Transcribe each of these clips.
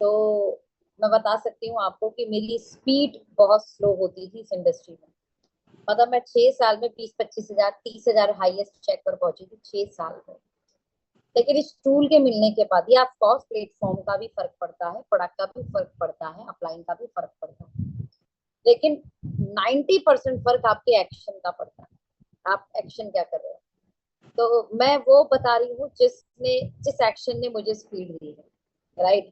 तो मैं बता सकती हूँ आपको कि मेरी स्पीड बहुत स्लो होती थी इस इंडस्ट्री में। मतलब मैं 6 साल में 20-25 हजार 30 हजार हाईएस्ट चेक पर पहुंची थी 6 साल में। लेकिन इस टूल के मिलने के बाद ये ऑफ कोर्स प्लेटफॉर्म का भी फर्क पड़ता है, प्रोडक्ट का भी फर्क पड़ता है, अपलाइन का भी फर्क पड़ता है, लेकिन 90% फर्क आपके एक्शन का पड़ता है। आप एक्शन क्या कर रहे हो। तो मैं वो बता रही हूँ जिस एक्शन ने मुझे स्पीड दी है, राइट।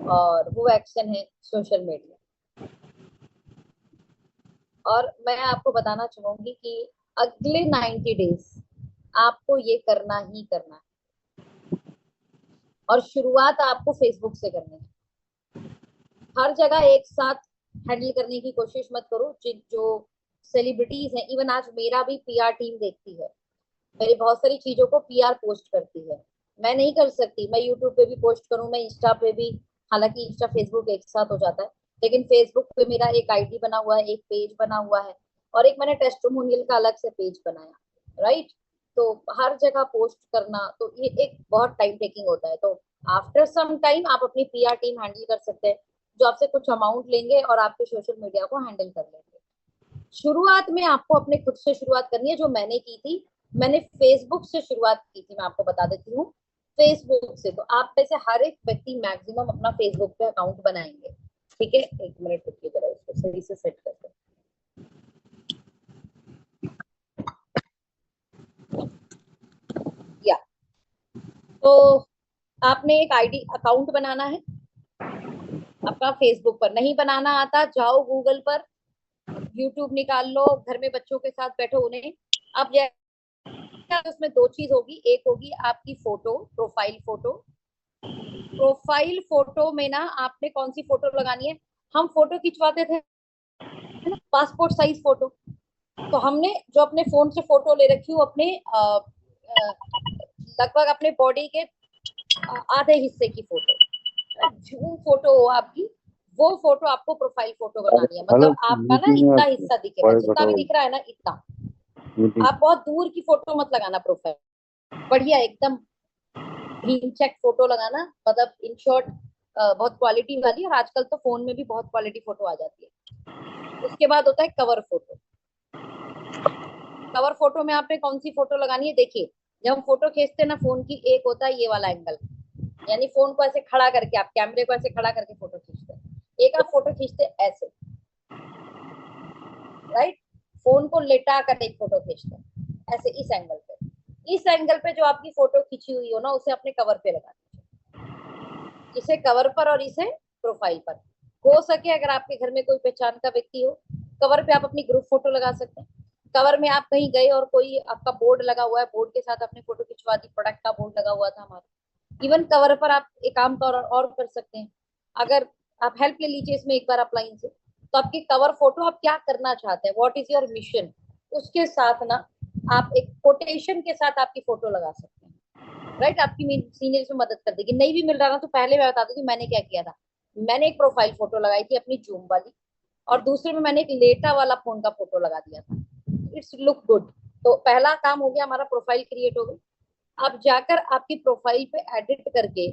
और वो एक्शन है सोशल मीडिया। और मैं आपको बताना चाहूंगी कि अगले 90 डेज आपको ये करना ही करना है। और शुरुआत आपको फेसबुक से करनी है। हर जगह एक साथ हैंडल करने की कोशिश मत करो। जो सेलिब्रिटीज हैं, इवन आज मेरा भी पीआर टीम देखती है, मेरी बहुत सारी चीजों को पीआर पोस्ट करती है। मैं नहीं कर सकती, मैं यूट्यूब पे भी पोस्ट करूं, मैं इंस्टा पे भी, हालांकि इंस्टा फेसबुक एक साथ हो जाता है, लेकिन फेसबुक पे मेरा एक आईडी बना हुआ है, एक पेज बना हुआ है, और एक मैंने टेस्टिमोनियल का अलग से पेज बनाया, राइट। तो हर जगह पोस्ट करना तो ये एक बहुत टाइम टेकिंग होता है। तो आफ्टर सम टाइम आप अपनी पीआर टीम हैंडल कर सकते हैं, जो आपसे कुछ अमाउंट लेंगे और आपके सोशल मीडिया को हैंडल कर लेंगे। शुरुआत में आपको अपने खुद से शुरुआत करनी है, जो मैंने की थी। मैंने फेसबुक से शुरुआत की थी, मैं आपको बता देती हूँ। फेसबुक से तो आप में से हर एक व्यक्ति मैक्सिमम अपना फेसबुक पे अकाउंट बनाएंगे। ठीक है, एक मिनट रुकिए जरा, इसको सही से सेट करते हैं। या तो आपने एक आईडी अकाउंट बनाना है अपना फेसबुक पर। नहीं बनाना आता, जाओ गूगल पर, यूट्यूब निकाल लो, घर में बच्चों के साथ बैठो उन्हें। अब उसमें दो चीज होगी, एक होगी आपकी photo, profile photo. Profile photo में ना आपने कौन सी फोटो लगानी है। हम फोटो खिंचवाते थे ना, पासपोर्ट साइज फोटो। तो हमने जो अपने फोन से फोटो ले रखी हूँ अपने लगभग अपने बॉडी के आधे हिस्से की फोटो, जूम फोटो हो आपकी, वो फोटो आपको प्रोफाइल फोटो बनानी है। हेलो, मतलब आपका ना मीटिंग में इतना आपकी हिस्सा दिखेगा, वॉइस जितना भी बताओ। दिख रहा है ना इतना। मीटिंग। आप बहुत दूर की फोटो मत लगाना प्रोफाइल, बढ़िया एकदम ग्रीन चेक फोटो लगाना, मतलब इन शॉर्ट बहुत क्वालिटी वाली। और आजकल तो फोन में भी बहुत क्वालिटी फोटो आ जाती है। उसके बाद होता है कवर फोटो। कवर फोटो में आपने कौन सी फोटो लगानी है, देखिए। जब हम फोटो खींचते हैं ना फोन की, एक होता है ये वाला एंगल, यानी फोन को ऐसे खड़ा करके, आप कैमरे को ऐसे खड़ा करके फोटो खींचते हैं। एक आप फोटो खींचते हैं ऐसे, राइट। फोन को लेटा कर एक फोटो खींचते हैं ऐसे, इस एंगल पे। इस एंगल पे जो आपकी फोटो खींची हुई हो ना, उसे अपने कवर पे लगा दीजिए। इसे कवर पर और इसे प्रोफाइल पर। हो सके अगर आपके घर में कोई पहचान का व्यक्ति हो, कवर पे आप अपनी ग्रुप फोटो लगा सकते हैं। कवर में आप कहीं गए और कोई आपका बोर्ड लगा हुआ है, बोर्ड के साथ आपने फोटो खिंचवा दी, प्रोडक्ट का बोर्ड लगा हुआ था हमारा। इवन कवर पर आप एक काम और कर सकते हैं। अगर आप हेल्प ले लीजिए इसमें एक बार अपलाइन से, तो आपकी कवर फोटो आप क्या करना चाहते हैं, व्हाट इज योर मिशन, उसके साथ ना आप एक कोटेशन के साथ आपकी फोटो लगा सकते हैं, राइट। आपकी सीनियर्स में मदद कर देगी। नहीं भी मिल रहा ना, तो पहले मैं बता दूंगी मैंने क्या किया था। मैंने एक प्रोफाइल फोटो लगाई थी अपनी जूम वाली, और दूसरे में मैंने एक लेटा वाला फोन का फोटो लगा दिया था। It's look good. तो पहला काम हो गया हमारा, प्रोफाइल क्रिएट हो गई। आप जाकर आपकी प्रोफाइल पे एडिट करके,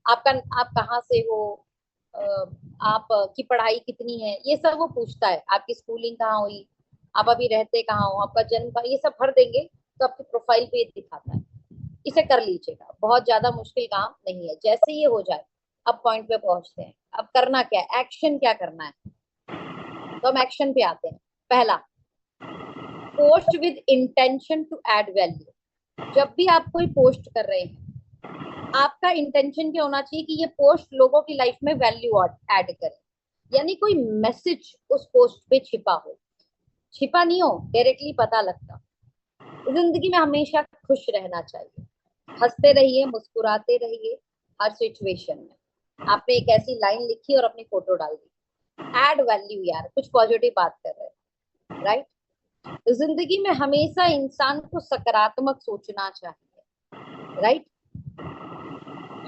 आपका आप कहाँ से हो, आप की पढ़ाई कितनी है, ये सब वो पूछता है। आपकी स्कूलिंग कहाँ हुई, आप अभी रहते कहाँ हो, आपका जन्म का, ये सब भर देंगे तो आपकी प्रोफाइल पे दिखाता है। इसे कर लीजिएगा, बहुत ज्यादा मुश्किल काम नहीं है। जैसे ये हो जाए, अब पॉइंट पे पहुंचते हैं। अब करना क्या है, एक्शन क्या करना है। तो हम एक्शन पे आते हैं। पहला, post with intention to add value. जब भी आप कोई पोस्ट कर रहे हैं, आपका इंटेंशन क्या होना चाहिए कि ये पोस्ट लोगों की लाइफ में वैल्यू ऐड करे, यानी कोई मैसेज उस पोस्ट पे छिपा हो। छिपा नहीं हो, डायरेक्टली पता लगता। जिंदगी में हमेशा खुश रहना चाहिए, हंसते रहिए, मुस्कुराते रहिए हर सिचुएशन में। आपने एक ऐसी लाइन लिखी और अपनी फोटो डाल दी, एड वैल्यू यार, कुछ पॉजिटिव बात कर रहे हैं, राइट। तो जिंदगी में हमेशा इंसान को सकारात्मक सोचना चाहिए, राइट।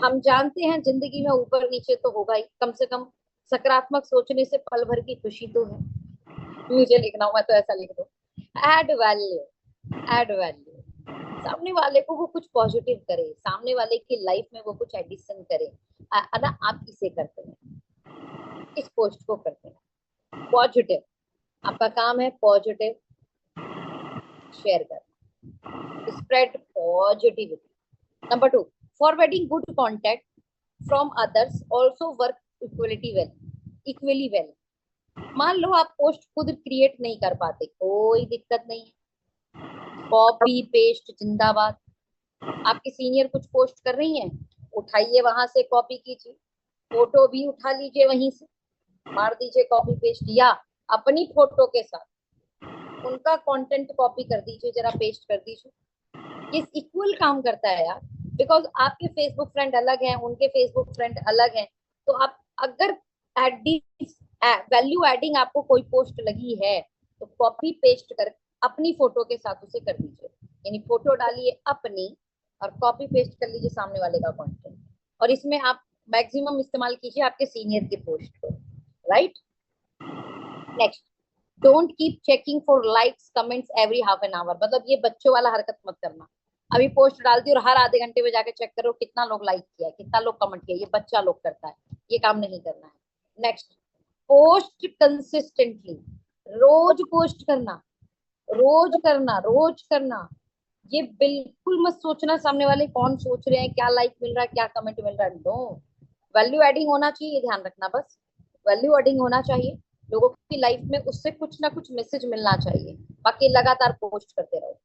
हम जानते हैं जिंदगी में ऊपर नीचे तो होगा ही, कम से कम सकारात्मक सोचने से पल भर की खुशी तो है। मुझे लिखना हुआ तो ऐसा लिख दो, एड वैल्यू, एड वैल्यू। सामने वाले को वो कुछ पॉजिटिव करे, सामने वाले की लाइफ में वो कुछ एडिशन करे, ना आप इसे करते हैं, इस पोस्ट को करते हैं। पॉजिटिव, आपका काम है पॉजिटिव शेयर करना, spread positivity. Number 2, forwarding good contact from others also work equally well. मान लो आप पोस्ट खुद क्रिएट नहीं कर पाते, कोई दिक्कत नहीं है, कॉपी पेस्ट जिंदाबाद। आपकी सीनियर कुछ पोस्ट कर रही हैं, उठाइए वहां से कॉपी कीजिए, फोटो भी उठा लीजिए वहीं से, मार दीजिए कॉपी पेस्ट, या अपनी फोटो के साथ उनका कंटेंट कॉपी कर दीजिए, जरा पेस्ट कर दीजिए। ये इक्वल काम करता है यार, बिकॉज आपके फेसबुक फ्रेंड अलग हैं, उनके फेसबुक फ्रेंड अलग हैं। तो आप अगर वैल्यू एडिंग आपको कोई पोस्ट लगी है तो कॉपी पेस्ट कर अपनी फोटो के साथ उसे कर दीजिए, यानी फोटो डालिए अपनी और कॉपी पेस्ट कर लीजिए सामने वाले का कंटेंट, और इसमें आप मैक्सिमम इस्तेमाल कीजिए आपके सीनियर के पोस्ट को, right. Next, don't keep checking for likes comments every half an hour. मतलब ये बच्चों वाला हरकत मत करना, अभी पोस्ट डाल दी और हर आधे घंटे में जाकर चेक करो कितना लोग लाइक किया है, कितना लोग कमेंट किया, ये बच्चा लोग करता है, ये काम नहीं करना है। नेक्स्ट, पोस्ट कंसिस्टेंटली, रोज पोस्ट करना, रोज करना, रोज करना। ये बिल्कुल मत सोचना सामने वाले कौन सोच रहे हैं, क्या लाइक मिल रहा है, क्या कमेंट मिल रहा है। नो, वैल्यू एडिंग होना चाहिए, ये ध्यान रखना बस, वैल्यू एडिंग होना चाहिए, लोगों की लाइफ में उससे कुछ ना कुछ मैसेज मिलना चाहिए, बाकी लगातार पोस्ट करते रहो।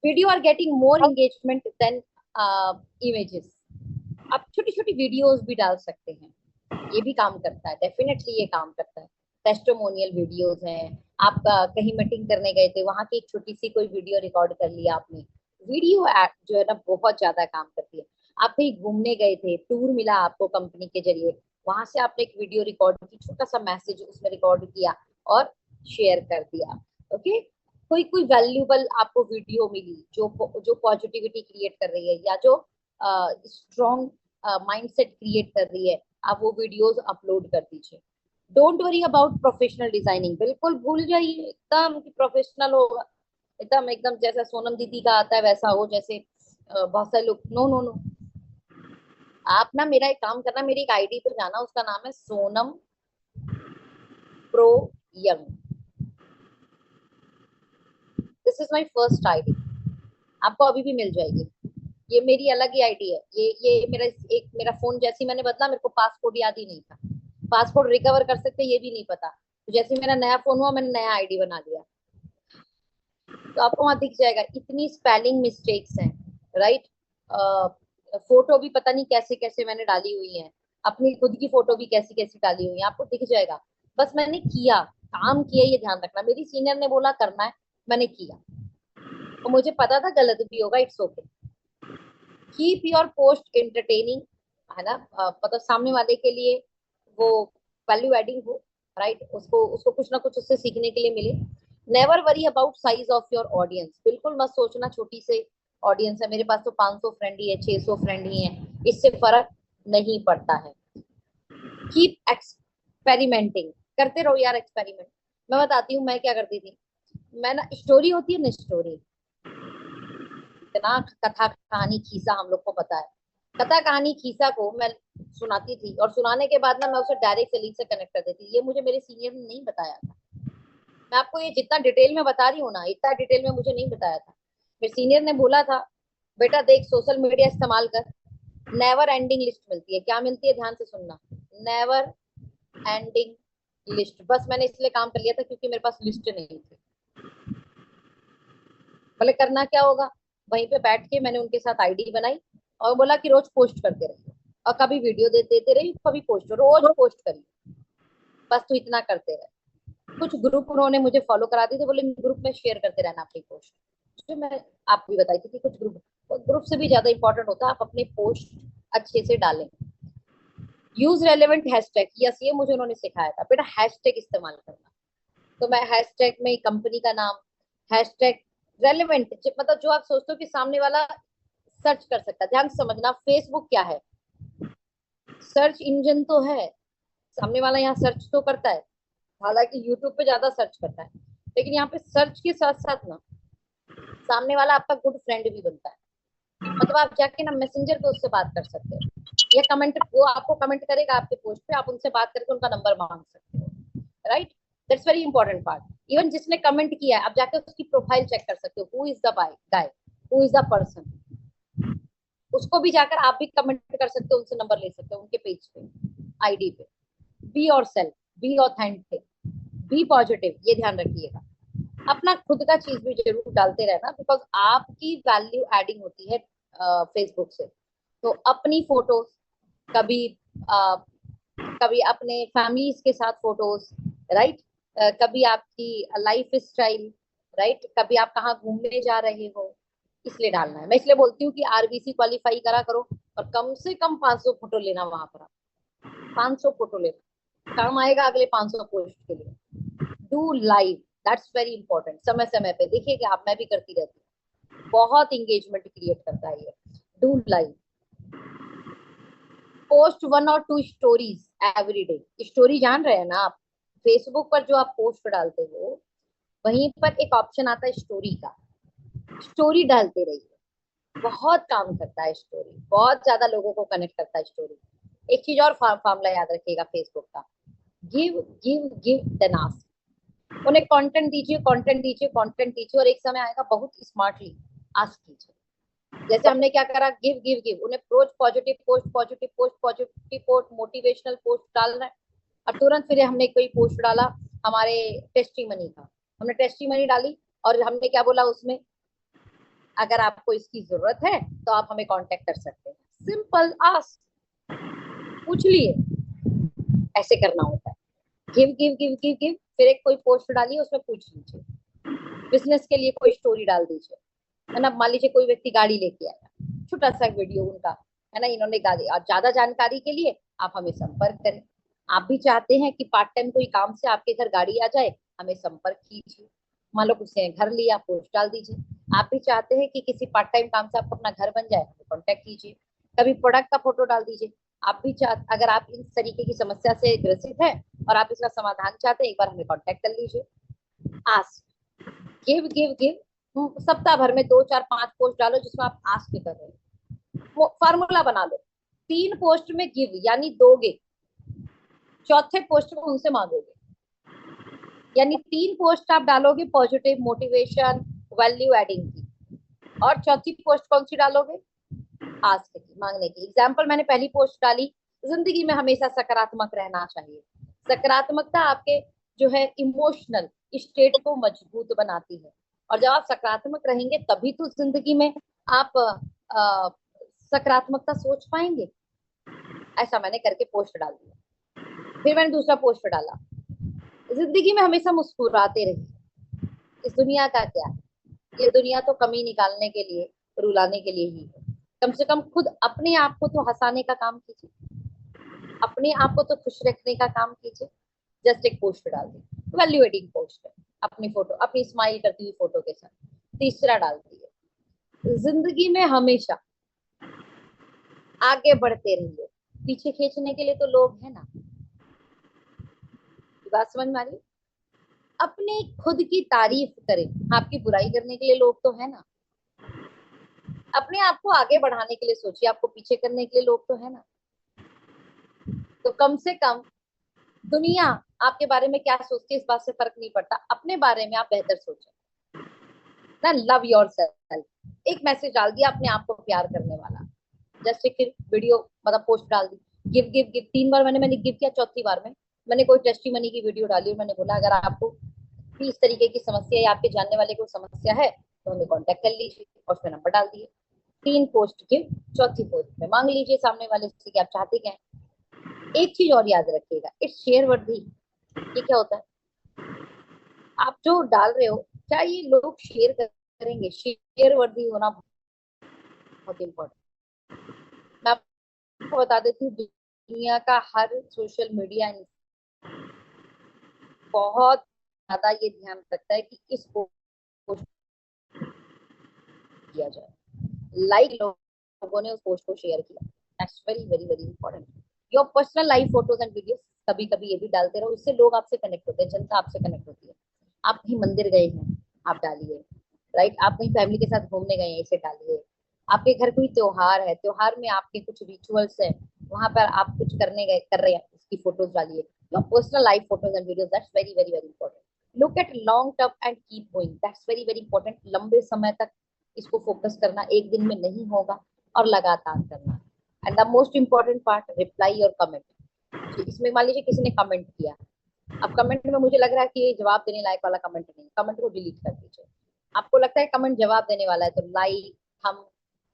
Video are getting more engagement than images. आप छोटी छोटी वीडियोस भी डाल सकते हैं, ये भी काम करता है, डेफिनेटली ये काम करता है। टेस्टिमोनियल वीडियोस हैं, आप कहीं मीटिंग करने गए थे, वहां की एक छोटी सी कोई वीडियो रिकॉर्ड कर लिया आपने, वीडियो जो है ना बहुत ज्यादा काम करती है। आप कहीं घूमने गए थे, टूर मिला आपको कंपनी के जरिए, वहां से आपने एक वीडियो रिकॉर्ड की, छोटा सा मैसेज उसमें रिकॉर्ड किया और शेयर कर दिया, ओके। कोई कोई वैल्यूबल आपको वीडियो मिली जो जो पॉजिटिविटी क्रिएट कर रही है, या जो स्ट्रॉन्ग माइंडसेट क्रिएट कर रही है, आप वो वीडियोस अपलोड कर दीजिए। Don't worry about professional designing, बिल्कुल भूल जाइए एकदम कि प्रोफेशनल होगा, एकदम एकदम जैसा सोनम दीदी का आता है वैसा हो, जैसे बहुत सारे लोग। नो नो नो, आप ना मेरा एक काम करना, मेरी एक आईडी पे जाना, उसका नाम है Sonam pro young, this is my first ID, आपको अभी भी मिल जाएगी। ये मेरी अलग ही आईडी है, ये मेरा फोन जैसे ही मैंने बदला, मेरे को पासपोर्ट याद ही नहीं था, पासपोर्ट रिकवर कर सकते ये भी नहीं पता, तो जैसे मेरा नया फोन हुआ मैंने नया आईडी बना लिया, तो आपको वहां दिख जाएगा। इतनी स्पेलिंग मिस्टेक्स हैं, राइट। फोटो भी पता नहीं कैसे कैसे मैंने डाली हुई है, अपनी खुद की फोटो भी कैसी कैसी डाली हुई है, आपको दिख जाएगा। बस मैंने किया, काम किया, ये ध्यान रखना, मेरी सीनियर ने बोला करना है, मैंने किया, और मुझे पता था गलत भी होगा, it's okay. Keep your post entertaining, है ना, मतलब सामने वाले के लिए वो वैल्यू एडिंग हो, राइट, उसको उसको कुछ ना कुछ उससे सीखने के लिए मिले। Never worry about size of your audience, बिल्कुल मत सोचना छोटी से ऑडियंस है, मेरे पास तो 500 फ्रेंड ही है, 600 फ्रेंड ही है, इससे फर्क नहीं पड़ता है। कीप एक्सपेरिमेंटिंग, करते रहो यार एक्सपेरिमेंट। मैं बताती हूँ मैं क्या करती थी, मैं ना, स्टोरी होती है ना, स्टोरी, इतना कथा कहानी खीसा हम लोग को पता है, कथा कहानी खीसा को मैं सुनाती थी, और सुनाने के बाद ना मैं उसे डायरेक्ट सेलिंग से कनेक्ट कर देती थी, ये मुझे मेरे सीनियर ने नहीं बताया था। मैं आपको ये जितना डिटेल में बता रही हूँ ना, इतना डिटेल में मुझे नहीं बताया था, मेरे सीनियर ने बोला था बेटा देख सोशल मीडिया इस्तेमाल कर, नेवर एंडिंग लिस्ट मिलती है, क्या मिलती है ध्यान से सुनना, नेवर एंडिंग लिस्ट। बस मैंने इसलिए काम कर लिया था क्योंकि मेरे पास लिस्ट नहीं थी। बोले करना क्या होगा, वहीं पे बैठ के मैंने उनके साथ आईडी बनाई और बोला कि रोज पोस्ट करते रहिए, और कभी वीडियो देते रहिए, कभी पोस्ट, रोज पोस्ट करिए, बस तू इतना करते रहे। कुछ ग्रुप उन्होंने मुझे फॉलो करा दी थे, बोले ग्रुप में शेयर करते रहना अपनी पोस्ट, जो मैं आप भी बताई थी कि कुछ ग्रुप से भी ज्यादा इंपॉर्टेंट होता है आप अपने पोस्ट अच्छे से डालें। यूज रेलेवेंट हैशटैग, यस ये मुझे उन्होंने सिखाया था बेटा, हैशटैग इस्तेमाल करना, तो मैं हैशटैग में कंपनी का नाम, हैशटैग रेलेवेंट, मतलब जो आप सोचते हो कि सामने वाला सर्च कर सकता है। ध्यान से समझना, फेसबुक क्या है, सर्च इंजन तो है, सामने वाला यहाँ सर्च तो करता है, हालांकि यूट्यूब पे ज्यादा सर्च करता है, लेकिन यहाँ पे सर्च के साथ साथ ना सामने वाला आपका गुड फ्रेंड भी बनता है। मतलब आप जाके ना मैसेंजर पे उससे बात कर सकते हो, या कमेंट, वो आपको कमेंट करेगा आपके पोस्ट पे, आप उनसे बात करके उनका नंबर मांग सकते हो, right. That's very important part. Even जिसने कमेंट किया है आप जाके उसकी प्रोफाइल चेक कर सकते हो, who is the guy, who is the person, उसको भी जाकर आप भी कमेंट कर सकते हो, उनसे नंबर ले सकते हो उनके पेज पे, आईडी पे। Be yourself, be authentic, be positive, ये ध्यान रखिएगा। अपना खुद का चीज भी जरूर डालते रहना, बिकॉज आपकी वैल्यू एडिंग होती है फेसबुक से। तो अपनी फोटोज कभी कभी अपने फैमिलीज के साथ फोटोज, राइट, कभी आपकी लाइफ स्टाइल, राइट, कभी आप कहाँ घूमने जा रहे हो, इसलिए डालना है। मैं इसलिए बोलती हूँ कि आरबीसी क्वालिफाई करा करो, और कम से कम 500 फोटो लेना वहां पर, 500 फोटो लेना, काम आएगा अगले 500 पोस्ट के लिए। Do live, that's very important. समय समय पे देखिए कि आप, मैं भी करती रहती हूँ, बहुत इंगेजमेंट क्रिएट करता है ये। डू लाइव, पोस्ट 1 और 2 स्टोरीज एवरी डे। स्टोरी जान रहे हैं ना आप, फेसबुक पर जो आप पोस्ट डालते हो वहीं पर एक ऑप्शन आता है स्टोरी का, स्टोरी डालते रहिए, बहुत काम करता है स्टोरी, बहुत ज्यादा लोगों को कनेक्ट करता है स्टोरी। एक चीज और फॉर्मूला याद रखिएगा फेसबुक का, give give give then ask. उन्हें कंटेंट दीजिए, कंटेंट दीजिए, कंटेंट दीजिए, और एक समय आएगा बहुत स्मार्टली आस्क कीजिए। जैसे हमने क्या करा, गिव गिव गिव, उन्हें post positive, post positive, post positive, post motivational post डालना है। और तुरंत फिर हमने कोई पोस्ट डाला हमारे टेस्टी मनी का, हमने टेस्टी मनी डाली, और हमने क्या बोला उसमें, अगर आपको इसकी जरूरत है तो आप हमें कांटेक्ट कर सकते हैं। सिंपल आस्क, पूछ लिए, ऐसे करना होता है। Give give give give give, फिर एक कोई पोस्ट डालिए उसमें पूछ लीजिए, बिजनेस के लिए कोई स्टोरी डाल दीजिए, है ना। मान लीजिए कोई व्यक्ति गाड़ी लेके आया, छोटा सा वीडियो उनका, है ना, इन्होंने गाड़ी, और ज्यादा जानकारी के लिए आप हमें संपर्क करें। आप भी चाहते हैं कि पार्ट टाइम कोई काम से आपके घर गाड़ी आ जाए, हमें संपर्क कीजिए। मान लो किसी ने घर लिया, पोस्ट डाल दीजिए। आप भी चाहते हैं कि किसी पार्ट टाइम काम से आपको अपना घर बन जाए, तो कॉन्टेक्ट कीजिए। कभी प्रोडक्ट का फोटो डाल दीजिए। आप भी अगर आप इस तरीके की समस्या से ग्रसित है और आप इसका समाधान चाहते हैं, एक बार हमें कॉन्टेक्ट कर लीजिए। आस्क, गिव गिव गिव, सप्ताह भर में 2 4 5 पोस्ट डालो जिसमें आप आस्क कर रहे हो। फॉर्मूला बना लो, 3 पोस्ट में गिव यानी दोगे, चौथे पोस्ट में उनसे मांगोगे। यानी 3 पोस्ट आप डालोगे पॉजिटिव, मोटिवेशन, वैल्यू एडिंग की, और चौथी पोस्ट कौन सी डालोगे, आस्क की, मांगने की। एग्जाम्पल, मैंने पहली पोस्ट डाली, जिंदगी में हमेशा सकारात्मक रहना चाहिए। सकारात्मकता आपके जो है इमोशनल स्टेट को मजबूत बनाती है, और जब आप सकारात्मक रहेंगे तभी तो जिंदगी में आप सकारात्मकता सोच पाएंगे। ऐसा मैंने करके पोस्ट डाल दिया। फिर मैंने दूसरा पोस्ट डाला, जिंदगी में हमेशा मुस्कुराते रहिए, इस दुनिया का क्या है, ये दुनिया तो कमी निकालने के लिए, रुलाने के लिए ही है। कम से कम खुद अपने आप को तो हंसाने का काम कीजिए, अपने आप को तो खुश रखने का काम कीजिए। जस्ट एक पोस्ट डाल दी, वैल्यू एडिंग पोस्ट है, अपनी फोटो, अपनी स्माइल करती हुई फोटो के साथ। तीसरा डाल दिए, जिंदगी में हमेशा आगे बढ़ते रहिए, पीछे खींचने के लिए तो लोग हैं ना। बात समझ में आ रही, अपनी खुद की तारीफ करें, आपकी बुराई करने के लिए लोग तो है ना। अपने आप को आगे बढ़ाने के लिए सोचिए, आपको पीछे करने के लिए लोग तो है ना। तो कम से कम दुनिया आपके बारे में क्या सोचती है इस बात से फर्क नहीं पड़ता, अपने बारे में आप बेहतर सोचें ना। लव योर सेल्फ, एक मैसेज डाल दिया अपने आप को प्यार करने वाला, जस्ट एक वीडियो मतलब पोस्ट डाल दी, गिव गिव गिव, 3 बार मैंने गिव किया, चौथी बार में मैंने कोई टेस्टिमनी की वीडियो डाली और मैंने बोला अगर आपको भी इस तरीके की समस्या या आपके जानने वाले को समस्या है तो हमें कांटेक्ट कर लीजिए, और उसमें नंबर डाल दिए। 3 पोस्ट गिव, चौथी पोस्ट में मांग लीजिए सामने वाले से कि आप चाहते क्या है। एक चीज और याद रखिएगा, इट्स शेयर वर्दी। ये क्या होता है, आप जो डाल रहे हो क्या ये लोग शेयर करेंगे, शेयर वर्दी होना बहुत इम्पोर्टेंट। मैं आपको बता देती हूँ, दुनिया का हर सोशल मीडिया बहुत ज्यादा ये ध्यान रखता है कि इस पोस्ट किया जाए, लाइक लोगों ने उस पोस्ट को शेयर किया, that's very very very important. Your personal life photos and videos कभी कभी ये भी डालते रहो, इससे लोग आपसे कनेक्ट होते हैं, जनता आपसे कनेक्ट होती है। आप कहीं मंदिर गए हैं, आप डालिए, राइट, आप कहीं फैमिली के साथ घूमने गए हैं, इसे डालिए। आपके घर कोई त्योहार है, त्योहार में आपके कुछ रिचुअल्स है, वहां पर आप कुछ करने गए कर रहे हैं, उसकी फोटोज डालिए। Your personal life photos and videos, that's very very very important. Look at long term and keep going, that's very very important. लंबे समय तक इसको फोकस करना, एक दिन में नहीं होगा, और लगातार करना। And the most important part, reply और कमेंट। इसमें मान लीजिए किसी ने कमेंट किया, अब कमेंट में मुझे लग रहा है कि ये जवाब देने लायक वाला कमेंट नहीं, कमेंट को डिलीट कर दीजिए। आपको लगता है कमेंट जवाब देने वाला है तो लाइक, हम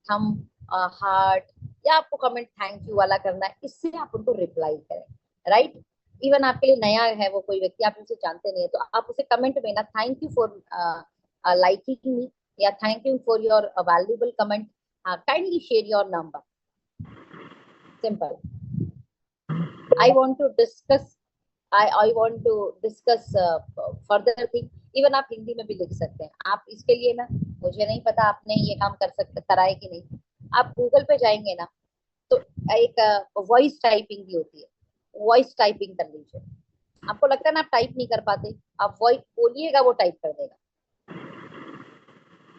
हम हार्ट, या आपको कमेंट थैंक यू वाला करना है, इससे आप उनको रिप्लाई करें, राइट। इवन आपके लिए नया है वो कोई व्यक्ति, आप उसे जानते नहीं है, तो आप उसे कमेंट में ना thank you for liking me, या thank you for your valuable comment, kindly share your number, simple. I want to discuss I want to discuss further thing। Even आप हिंदी में भी लिख सकते हैं। आप इसके लिए ना, मुझे नहीं पता आपने ये काम कर सकते करा है कि नहीं, आप गूगल पे जाएंगे ना, तो एक वॉइस टाइपिंग भी होती है, वॉइस टाइपिंग कर लीजिए। आपको लगता है ना आप टाइप नहीं कर पाते, आप वॉइस बोलिएगा, वो टाइप कर देगा।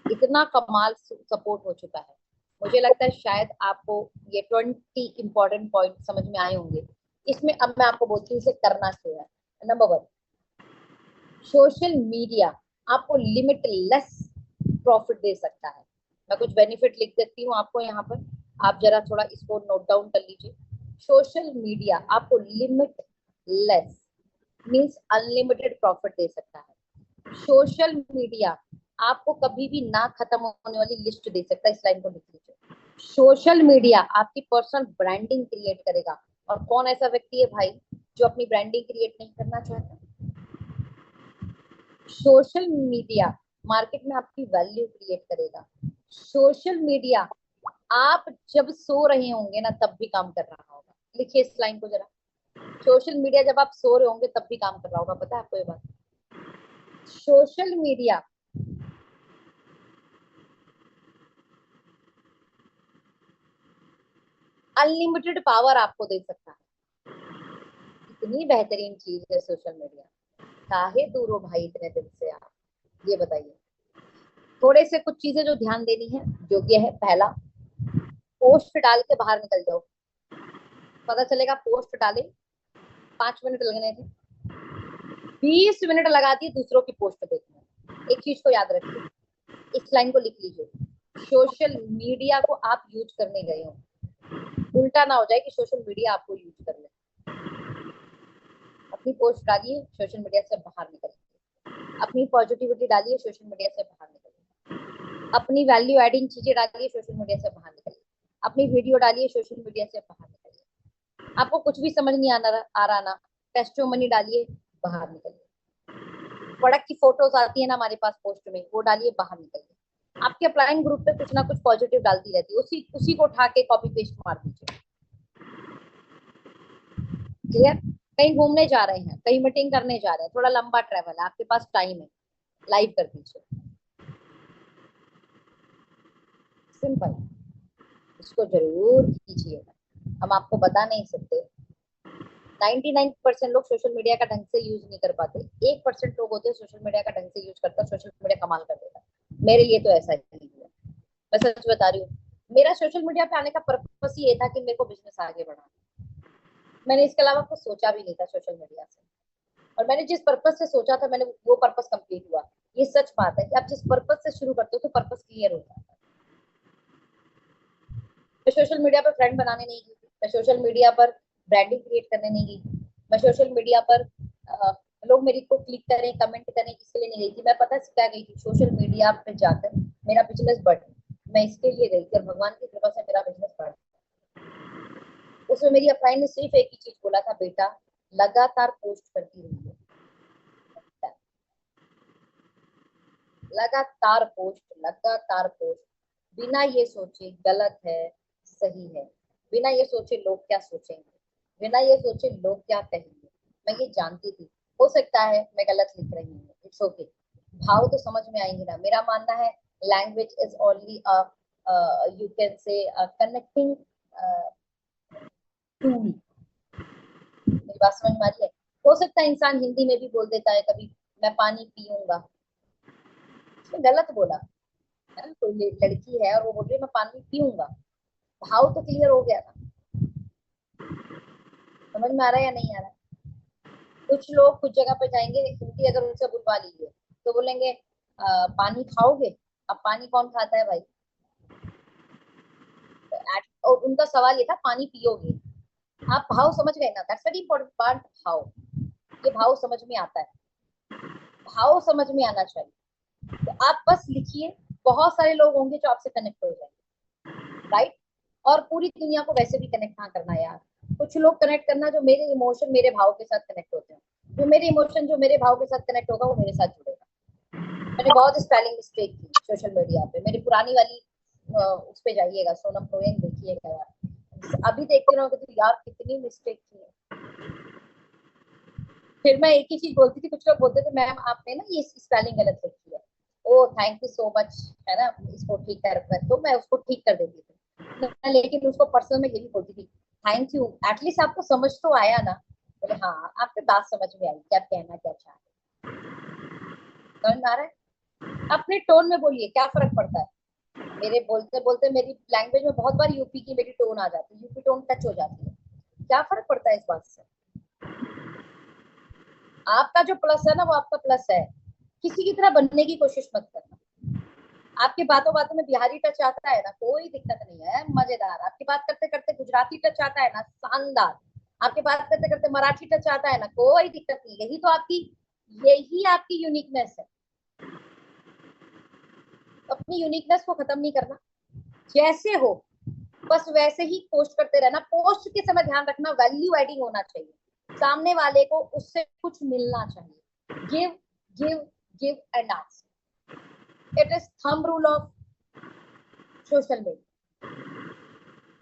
इतना कमाल सपोर्ट हो चुका है। मुझे लगता है शायद आपको ये 20 इंपॉर्टेंट पॉइंट समझ में आए होंगे। इसमें अब मैं आपको बोलती हूँ इसे करना क्यों है। नंबर 1, सोशल मीडिया आपको लिमिटलेस प्रॉफिट दे सकता है। मैं कुछ बेनिफिट लिख देती हूँ आपको यहाँ पर, आप जरा थोड़ा इसको नोट डाउन कर लीजिए। सोशल मीडिया आपको लिमिटलेस मीन्स अनलिमिटेड प्रॉफिट दे सकता है। सोशल मीडिया आपको कभी भी ना खत्म होने वाली लिस्ट दे सकता है, इस लाइन को लिख लीजिए। सोशल मीडिया आपकी पर्सनल ब्रांडिंग क्रिएट करेगा, और कौन ऐसा व्यक्ति है भाई जो अपनी ब्रांडिंग क्रिएट नहीं करना चाहता। सोशल मीडिया मार्केट में आपकी वैल्यू क्रिएट करेगा। सोशल मीडिया आप जब सो रहे होंगे ना तब भी काम कर रहा होगा, लिखिए इस लाइन को जरा। सोशल मीडिया जब आप सो रहे होंगे तब भी काम कर रहा होगा, पता है आपको ये बात। सोशल मीडिया अनलिमिटेड पावर आपको दे सकता है। इतनी बेहतरीन चीज है सोशल मीडिया, काहे दूर हो भाई इतने दिन से आप, ये बताइए। थोड़े से कुछ चीजें जो ध्यान देनी है, जो ये है, पहला, पोस्ट डाल के बाहर निकल जाओ। पता चलेगा पोस्ट डाले 5 मिनट लगने थे, 20 मिनट लगा दिए दूसरों की पोस्ट देखने। एक चीज को याद रखिए, इस लाइन को लिख लीजिए। सोशल मीडिया को आप यूज करने गए हो, उल्टा ना हो जाए कि सोशल मीडिया आपको यूज कर ले। अपनी पोस्ट डालिए, सोशल मीडिया से बाहर निकलिए। अपनी पॉजिटिविटी डालिए, सोशल मीडिया से बाहर निकलिए। अपनी वैल्यू एडिंग चीजें डालिए, सोशल मीडिया से बाहर निकलिए। अपनी वीडियो डालिए, सोशल मीडिया से बाहर निकलिए। आपको कुछ भी समझ नहीं आ रहा ना, टेस्टिमोनी डालिए, बाहर निकलिए। प्रोडक्ट की फोटोज आती है ना हमारे पास पोस्ट में, वो डालिए, बाहर निकलिए। आपके अप्लाइंग ग्रुप पे कुछ ना कुछ पॉजिटिव डालती रहती है, उसी उसी को उठा के कॉपी पेस्ट मार दीजिए। क्लियर। कहीं घूमने जा रहे हैं, कहीं मीटिंग करने जा रहे हैं, थोड़ा लंबा ट्रेवल है, आपके पास टाइम है, लाइव कर दीजिए, सिंपल। इसको जरूर कीजिएगा, हम आपको बता नहीं सकते। 99% लोग सोशल मीडिया का ढंग से यूज नहीं कर पाते, 1% लोग होते हैं सोशल मीडिया का ढंग से यूज करता है, सोशल मीडिया कमाल कर देता है। मेरे लिए तो ऐसा ही है, मैं सच बता रही हूँ। मेरा सोशल मीडिया पे आने का पर्पस ये था कि मेरे को बिजनेस आगे बढ़ाना। मैंने इसके अलावा कुछ सोचा भी नहीं था सोशल मीडिया से, और मैंने जिस पर्पस से सोचा था, मैंने वो पर्पस कंप्लीट हुआ। ये सच बात है कि आप जिस पर्पस से शुरू करते हो तो पर्पस क्लियर होता है। मैं सोशल मीडिया पर फ्रेंड बनाने नहीं गई थी, मैं सोशल मीडिया पर ब्रांडिंग क्रिएट करने नहीं गई थी, मैं सोशल मीडिया पर लोग मेरी को क्लिक करें, कमेंट करें, इसके लिए नहीं गई थी। मैं पता है क्या गई थी, सोशल मीडिया पे जाकर मेरा बिजनेस बढ़े, मैं इसके लिए गई थी, और भगवान की कृपा से मेरा बिजनेस बढ़ा। उसमें मेरी अपलाइन ने सिर्फ एक ही चीज बोला था, बेटा लगातार पोस्ट करती रही है, लगातार पोस्ट, लगातार पोस्ट, बिना ये सोचे गलत है सही है, बिना ये सोचे लोग क्या सोचेंगे, बिना ये सोचे लोग क्या कहेंगे। मैं ये जानती थी, हो सकता है मैं गलत लिख रही हूँ, इट्स ओके, भाव तो समझ में आएंगे ना। मेरा मानना है language is only you can say connecting tool. मेरी बात समझ में आ रही है। हो सकता है इंसान हिंदी में भी बोल देता है कभी, मैं पानी पीऊंगा, उसने गलत बोला, है ना, कोई लड़की है और वो बोल रही है मैं पानी पीऊंगा, भाव तो क्लियर हो गया ना। समझ में आ रहा है या नहीं आ रहा है? कुछ लोग कुछ जगह पे जाएंगे, हिंदी अगर उनसे बुलवा लीजिए तो बोलेंगे पानी खाओगे? अब पानी कौन खाता है भाई? और उनका सवाल ये था पानी पियोगे। आप भाव समझ गए ना, दैट्स वेरी इंपॉर्टेंट पार्ट। भाव, ये भाव समझ में आता है, भाव समझ में आना चाहिए। तो आप बस लिखिए, बहुत सारे लोग होंगे जो आपसे कनेक्ट हो जाएंगे, राइट। और पूरी दुनिया को वैसे भी कनेक्ट ना करना यार, कुछ लोग कनेक्ट करना जो मेरे इमोशन मेरे भाव के साथ कनेक्ट होते हैं। जो मेरे इमोशन जो मेरे भाव के साथ कनेक्ट होगा वो मेरे साथ जुड़ेगा। मैंने बहुत स्पेलिंग मिस्टेक की सोशल मीडिया पे, मेरी पुरानी वाली उस पे जाइएगा, सोनम पोयन देखिएगा यार, अभी देखते रहोगे तो यार कितनी मिस्टेक की है। फिर मैं एक ही चीज बोलती थी, कुछ लोग बोलते थे मैम आपने ना ये स्पेलिंग गलत लिखी है, ओ थैंक यू सो मच, है ना, इसको ठीक कर, तो मैं उसको ठीक कर देती थी। लेकिन उसको पर्सनल में यही बोलती थी, थैंक यू, एटलीस्ट आपको समझ तो आया ना। बोले हाँ आपकी बात समझ में आई, क्या कहना क्या चाह रहे, समझ में आ रहा है? अपने टोन में बोलिए, क्या फर्क पड़ता है? मेरे बोलते बोलते मेरी लैंग्वेज में बहुत बार यूपी की मेरी टोन आ जाती है, यूपी टोन टच हो जाती है, क्या फर्क पड़ता है इस बात से? आपका जो प्लस है ना वो आपका प्लस है, किसी की तरह बनने की कोशिश मत करना। आपकी बातों बातों में बिहारी टच आता है ना, कोई दिक्कत नहीं है, मजेदार। आपकी बात करते करते गुजराती टच आता है ना, शानदार। आपकी बात करते करते मराठी टच आता है ना, कोई दिक्कत नहीं। यही आपकी यूनिकनेस है। अपनी यूनिकनेस को खत्म नहीं करना, जैसे हो बस वैसे ही पोस्ट करते रहना। पोस्ट के समय ध्यान रखना वैल्यू एडिंग होना चाहिए, सामने वाले को उससे कुछ मिलना चाहिए। Give give give and ask, it is thumb rule of social media.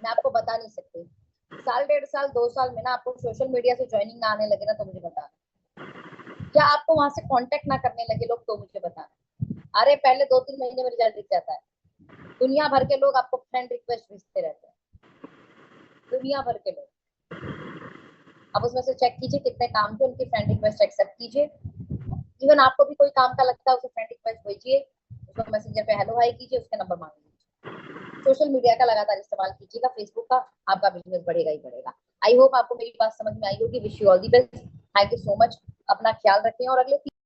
मैं आपको बता नहीं सकती, साल 1.5 साल 2 साल में ना आपको सोशल मीडिया से ज्वाइनिंग ना आने लगे ना तो मुझे बताना, या आपको वहां से कांटेक्ट ना करने लगे लोग तो मुझे बताना। अरे पहले 2-3 महीने में रिजल्ट दिख जाता है, दुनिया भर के लोग आपको फ्रेंड रिक्वेस्ट भेजते रहते हैं, दुनिया भर के लोग। अब उसमें से चेक कीजिए कितने काम के उनकी फ्रेंड रिक्वेस्ट एक्सेप्ट कीजिए। इवन आपको भी कोई काम का लगता है उसे फ्रेंड रिक्वेस्ट भेजिए, उसको मैसेंजर पे हेलो हाई कीजिए, उसका नंबर मांग लीजिए। सोशल मीडिया का लगातार इस्तेमाल कीजिएगा, फेसबुक का, आपका बिजनेस बढ़ेगा ही बढ़ेगा। आई होप आपको मेरी बात समझ में आई होगी। Wish you all the best, thank you so much, अपना ख्याल रखें और अगले